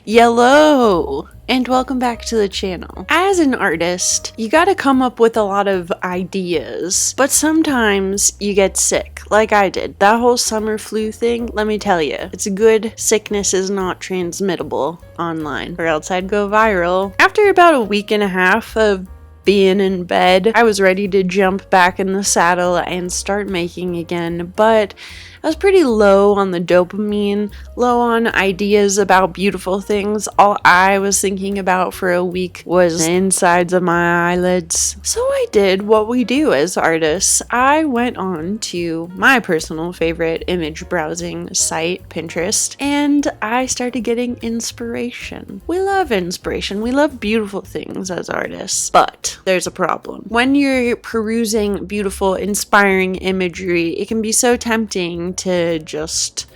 Yellow! And welcome back to the channel. As an artist, you gotta come up with a lot of ideas, but sometimes you get sick, like I did. That whole summer flu thing, let me tell you, it's good sickness is not transmittable online, or else I'd go viral. After about a week and a half of being in bed, I was ready to jump back in the saddle and start making again, but I was pretty low on the dopamine, low on ideas about beautiful things. All I was thinking about for a week was the insides of my eyelids. So I did what we do as artists. I went on to my personal favorite image browsing site, Pinterest, and I started getting inspiration. We love inspiration. We love beautiful things as artists, but there's a problem. When you're perusing beautiful, inspiring imagery, it can be so tempting to just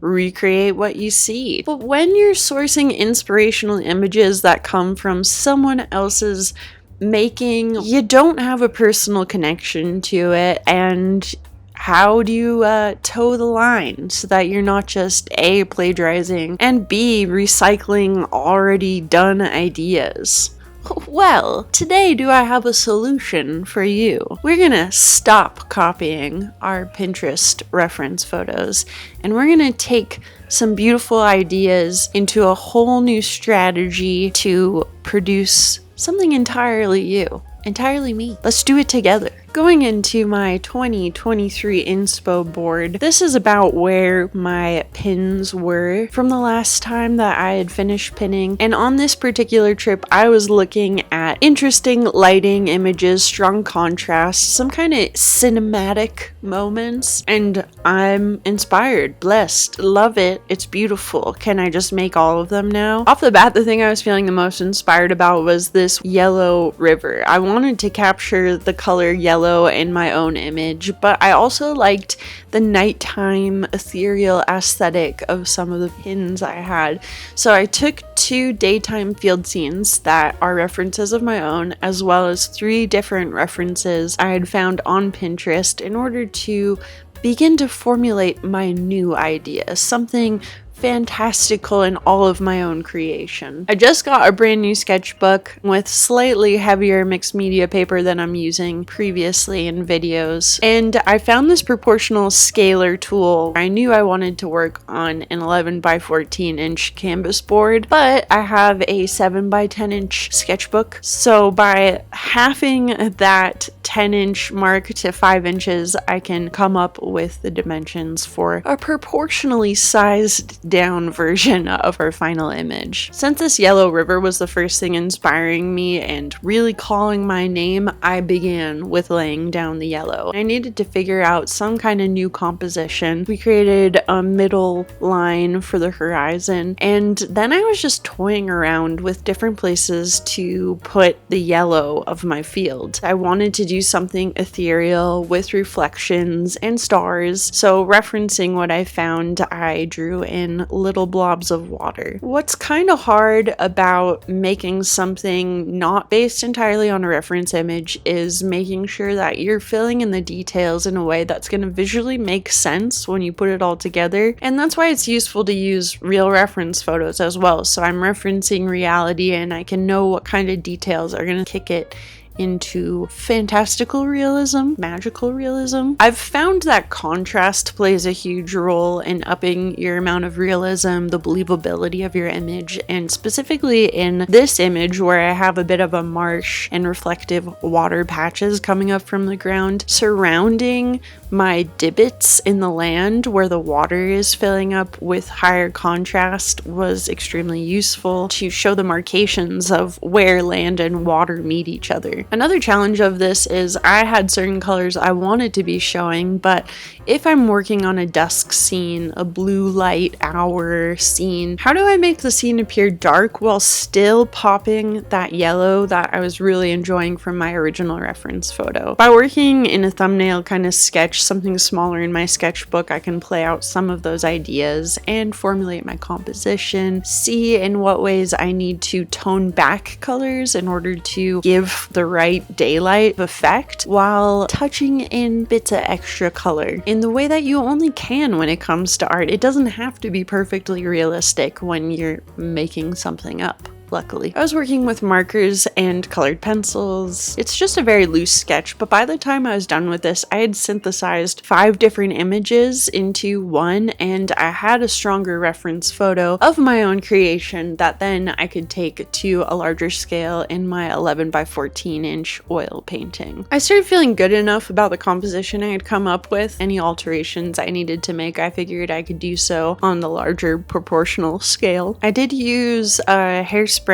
recreate what you see. But when you're sourcing inspirational images that come from someone else's making, you don't have a personal connection to it, and how do you toe the line so that you're not just A, plagiarizing, and B, recycling already done ideas? Well, today do I have a solution for you. We're gonna stop copying our Pinterest reference photos, and we're gonna take some beautiful ideas into a whole new strategy to produce something entirely you, entirely me. Let's do it together. Going into my 2023 Inspo board, this is about where my pins were from the last time that I had finished pinning. And on this particular trip, I was looking at interesting lighting images, strong contrast, some kind of cinematic moments. And I'm inspired, blessed, love it. It's beautiful. Can I just make all of them now? Off the bat, the thing I was feeling the most inspired about was this yellow river. I wanted to capture the color yellow in my own image, but I also liked the nighttime ethereal aesthetic of some of the pins I had. So I took 2 daytime field scenes that are references of my own, as well as 3 different references I had found on Pinterest in order to begin to formulate my new idea, something fantastical in all of my own creation. I just got a brand new sketchbook with slightly heavier mixed media paper than I'm using previously in videos, and I found this proportional scaler tool. I knew I wanted to work on an 11 by 14 inch canvas board, but I have a 7 by 10 inch sketchbook, so by halving that 10 inch mark to 5 inches, I can come up with the dimensions for a proportionally sized down version of our final image. Since this yellow river was the first thing inspiring me and really calling my name, I began with laying down the yellow. I needed to figure out some kind of new composition. We created a middle line for the horizon, and then I was just toying around with different places to put the yellow of my field. I wanted to do something ethereal with reflections and stars, so referencing what I found, I drew in little blobs of water. What's kind of hard about making something not based entirely on a reference image is making sure that you're filling in the details in a way that's going to visually make sense when you put it all together. And that's why it's useful to use real reference photos as well. So I'm referencing reality and I can know what kind of details are going to kick it into fantastical realism, magical realism. I've found that contrast plays a huge role in upping your amount of realism, the believability of your image, and specifically in this image where I have a bit of a marsh and reflective water patches coming up from the ground surrounding my divots in the land where the water is filling up with higher contrast was extremely useful to show the marcations of where land and water meet each other. Another challenge of this is I had certain colors I wanted to be showing, but if I'm working on a dusk scene, a blue light hour scene, how do I make the scene appear dark while still popping that yellow that I was really enjoying from my original reference photo? By working in a thumbnail kind of sketch, something smaller in my sketchbook, I can play out some of those ideas and formulate my composition, see in what ways I need to tone back colors in order to give the bright daylight effect while touching in bits of extra color in the way that you only can when it comes to art. It doesn't have to be perfectly realistic when you're making something up. Luckily, I was working with markers and colored pencils. It's just a very loose sketch, but by the time I was done with this, I had synthesized 5 different images into one, and I had a stronger reference photo of my own creation that then I could take to a larger scale in my 11 by 14 inch oil painting. I started feeling good enough about the composition I had come up with. Any alterations I needed to make, I figured I could do so on the larger proportional scale. I did use a hairspray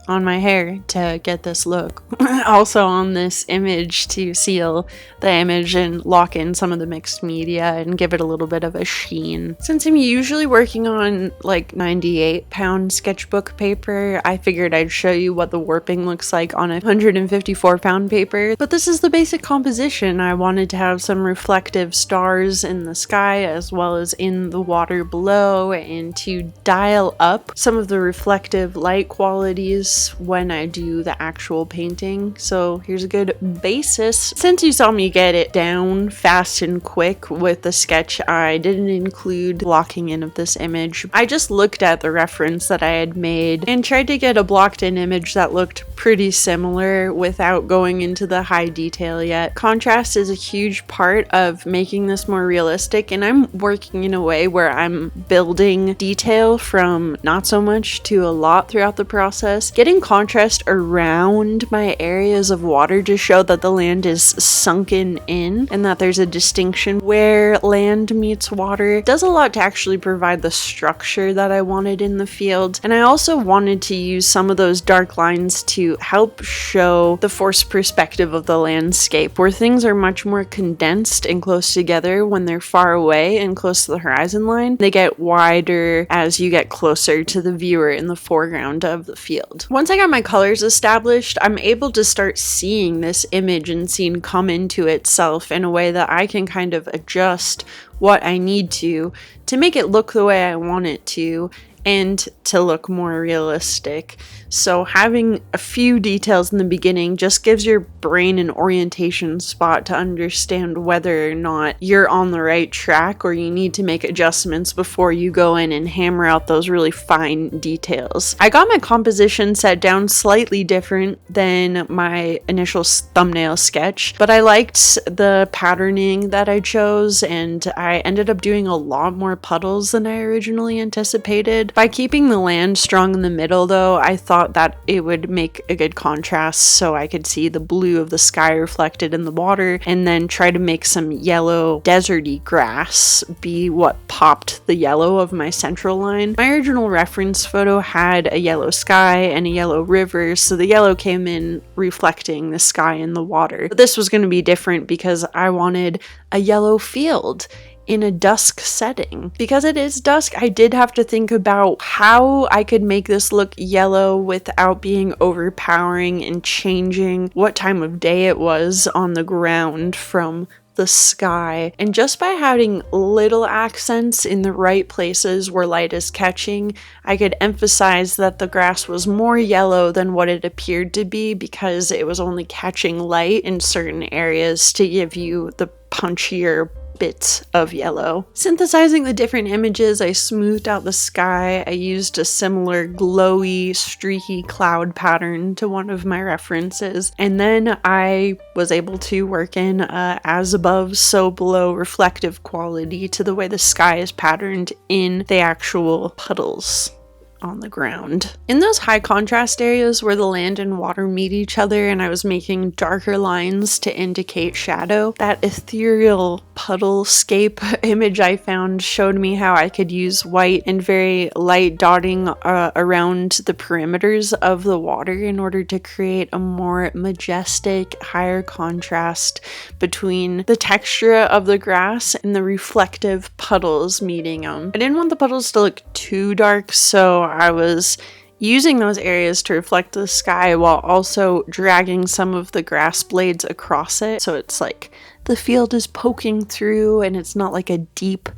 on my hair to get this look. Also on this image to seal the image and lock in some of the mixed media and give it a little bit of a sheen. Since I'm usually working on like 98-pound sketchbook paper, I figured I'd show you what the warping looks like on a 154-pound paper. But this is the basic composition. I wanted to have some reflective stars in the sky as well as in the water below, and to dial up some of the reflective light qualities when I do the actual painting. So here's a good basis. Since you saw me get it down fast and quick with the sketch, I didn't include blocking in of this image. I just looked at the reference that I had made and tried to get a blocked in image that looked pretty similar without going into the high detail yet. Contrast is a huge part of making this more realistic, and I'm working in a way where I'm building detail from not so much to a lot throughout the process. Getting contrast around my areas of water to show that the land is sunken in and that there's a distinction where land meets water does a lot to actually provide the structure that I wanted in the field. And I also wanted to use some of those dark lines to help show the forced perspective of the landscape, where things are much more condensed and close together when they're far away and close to the horizon line. They get wider as you get closer to the viewer in the foreground of the field. Once I got my colors established, I'm able to start seeing this image and scene come into itself in a way that I can kind of adjust what I need to make it look the way I want it to and to look more realistic. So having a few details in the beginning just gives your brain an orientation spot to understand whether or not you're on the right track or you need to make adjustments before you go in and hammer out those really fine details. I got my composition set down slightly different than my initial thumbnail sketch, but I liked the patterning that I chose, and I ended up doing a lot more puddles than I originally anticipated. By keeping the land strong in the middle though, I thought that it would make a good contrast so I could see the blue of the sky reflected in the water, and then try to make some yellow deserty grass be what popped the yellow of my central line. My original reference photo had a yellow sky and a yellow river, so the yellow came in reflecting the sky and the water. But this was going to be different because I wanted a yellow field in a dusk setting. Because it is dusk, I did have to think about how I could make this look yellow without being overpowering and changing what time of day it was on the ground from the sky. And just by having little accents in the right places where light is catching, I could emphasize that the grass was more yellow than what it appeared to be because it was only catching light in certain areas to give you the punchier bits of yellow. Synthesizing the different images, I smoothed out the sky. I used a similar glowy, streaky cloud pattern to one of my references, and then I was able to work in as above, so below reflective quality to the way the sky is patterned in the actual puddles on the ground. In those high contrast areas where the land and water meet each other and I was making darker lines to indicate shadow, that ethereal puddlescape image I found showed me how I could use white and very light dotting around the perimeters of the water in order to create a more majestic, higher contrast between the texture of the grass and the reflective puddles meeting them. I didn't want the puddles to look too dark, so I was using those areas to reflect the sky while also dragging some of the grass blades across it. So it's like the field is poking through and it's not like a deep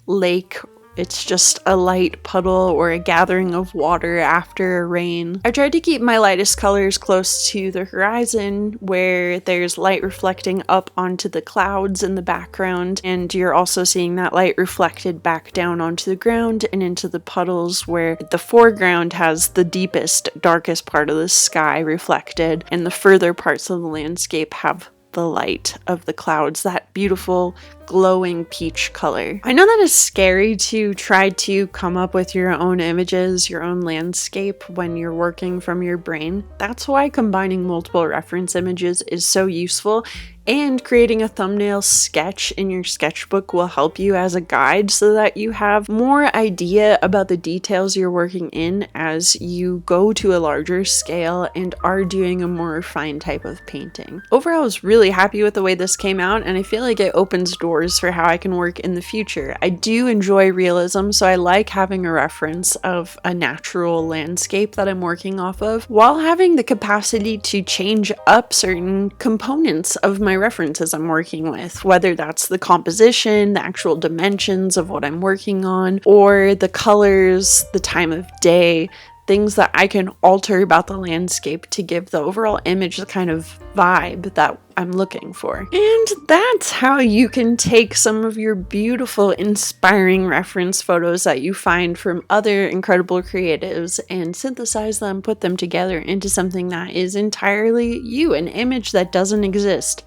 lake it's just a light puddle or a gathering of water after a rain. I tried to keep my lightest colors close to the horizon where there's light reflecting up onto the clouds in the background, and you're also seeing that light reflected back down onto the ground and into the puddles where the foreground has the deepest, darkest part of the sky reflected, and the further parts of the landscape have the light of the clouds, that beautiful glowing peach color. I know that it's scary to try to come up with your own images, your own landscape when you're working from your brain. That's why combining multiple reference images is so useful, and creating a thumbnail sketch in your sketchbook will help you as a guide so that you have more idea about the details you're working in as you go to a larger scale and are doing a more refined type of painting. Overall, I was really happy with the way this came out, and I feel like it opens doors for how I can work in the future. I do enjoy realism, so I like having a reference of a natural landscape that I'm working off of, while having the capacity to change up certain components of my references I'm working with, whether that's the composition, the actual dimensions of what I'm working on, or the colors, the time of day, things that I can alter about the landscape to give the overall image the kind of vibe that I'm looking for. And that's how you can take some of your beautiful, inspiring reference photos that you find from other incredible creatives and synthesize them, put them together into something that is entirely you, an image that doesn't exist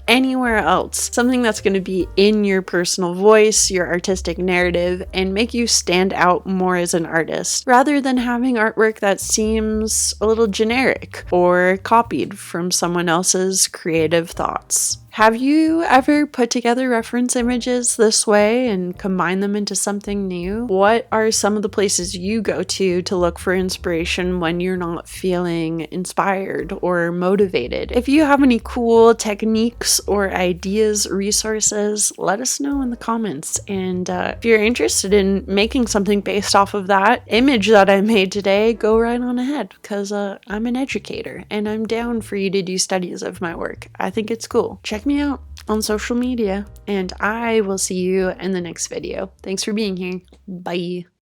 anywhere else, something that's going to be in your personal voice, your artistic narrative, and make you stand out more as an artist, rather than having artwork that seems a little generic or copied from someone else's creative thoughts. Have you ever put together reference images this way and combined them into something new? What are some of the places you go to look for inspiration when you're not feeling inspired or motivated? If you have any cool techniques or ideas, resources, let us know in the comments. And if you're interested in making something based off of that image that I made today, go right on ahead, because I'm an educator and I'm down for you to do studies of my work. I think it's cool. Check me out on social media, and I will see you in the next video. Thanks for being here. Bye.